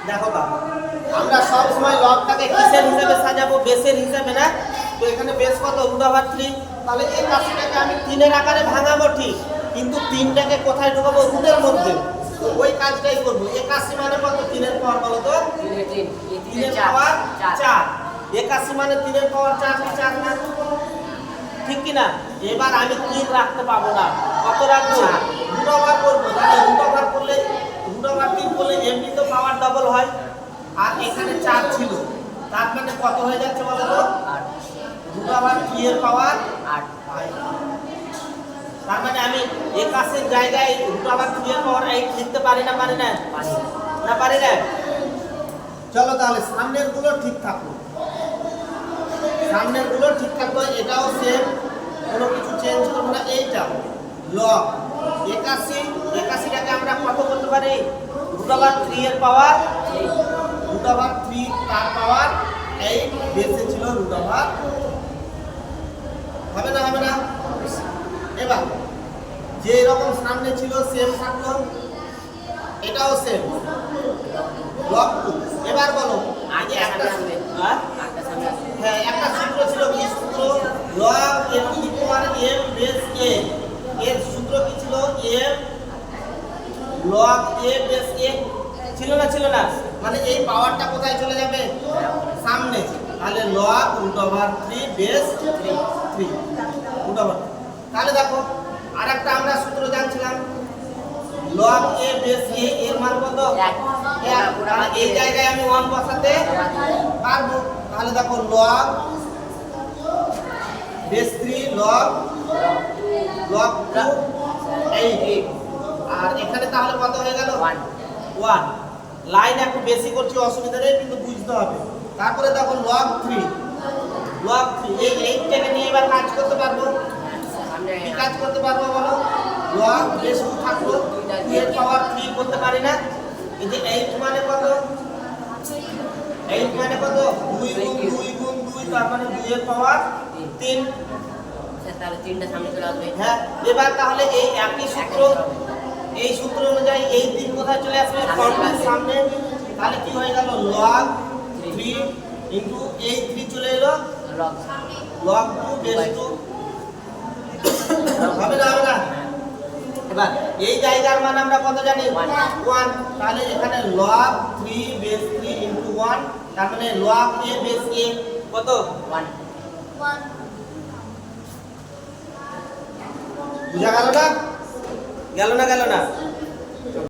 দেখো বাবা, আমরা সব সময় লগটাকে কিসের হিসাবে সাজাবো? বেসের হিসাবে না? তো এখানে বেস কত? √3। তাহলে এই রাশিটাকে আমি 3-এর আকারে ভাঙাবো ঠিক, কিন্তু 3টাকে কোথায় ঢোকাবো? রুটের মধ্যে। তো ওই কাজটাই করবো। 81 মানে কত? 3-এর পাওয়ার বলো তো? 3-এর পাওয়ার 4। 81 মানে 3-এর পাওয়ার 4 কি 4 না? ঠিক কি না? এবার আমি 3 রাখতে পাবো না। কত রাখবো? √ওভার করবো। তাহলে √ওভার করলে √3 করলে এমনি তো পাওয়ার ডবল হয়, আর এখানে 4 ছিল, তার মানে কত হয়ে যাচ্ছে বলো তো? 8। √3 এর পাওয়ার 8। তার মানে আমি 81 এর জায়গায় √3 এর পাওয়ার 8 লিখতে পারি না? পারি না? না পারি না? চলো তাহলে সামনের গুলো ঠিক থাকলো, সামনের গুলো ঠিক থাকলো, এটাও সেম, কোনো কিছু চেঞ্জ করবো না। এইটা লগ 81টাকে আমরা কত করতে পারি? √3 এর পাওয়ার √3 তার পাওয়ার 8, বেসে ছিল √। হবে না? হবে না? এবার যে রকম সামনে ছিল সেম থাকলো, এটাও সেম লগ 2। এবার বলো আগে একটা হ্যাঁ একটা সূত্র ছিল, কি সূত্র? Log m base a। এর সূত্র কি ছিল? m log a base a। ছিল না? ছিল না? মানে এই পাওয়ারটা কোথায় চলে যাবে? সামনে। তাহলে লগ √3 বেস 3 √। তাহলে দেখো আরেকটা আমরা সূত্র জানছিলাম, লগ a বেস a এর মান কত? 1। এই জায়গায় আমি 1 বসাতে পারবো। তাহলে দেখো লগ বেস 3 লগ 2 8। আর এখানে তাহলে কত হয়ে গেল? 1। লাইন একটু বেশি করছি, অসুবিধা নেই, কিন্তু বুঝতে হবে। তারপরে দেখো লগ 3 এই 8টাকে নিয়ে এবার কাজ করতে পারবো। কি কাজ করতে পারবো বলো? লগ বেস 2 থাকলো, 2 এর পাওয়ার 3 করতে পারি না? এই যে 8 মানে কত? 8 মানে কত? 2 গুণ 2 তার মানে 2 এর পাওয়ার 3। তাহলে 3টা সামনে চলে আসবে। হ্যাঁ, এবার তাহলে এই একই সূত্র, এই সূত্র অনুযায়ী এই 3 কোথায় চলে আসবে? ফর্মের সামনে। তাহলে কি হয়ে গেল? লগ 3 ইনটু এই 3 চলে এলো লগ 2 বেস 2। হবে না? হবে না? এবার এই জায়গার মান আমরা কত জানি? 1। তাহলে এখানে লগ 3 বেস 3 ইনটু 1, তার মানে লগ a বেস a কত? 1। বুঝা গেল না? গেল না? গেল না?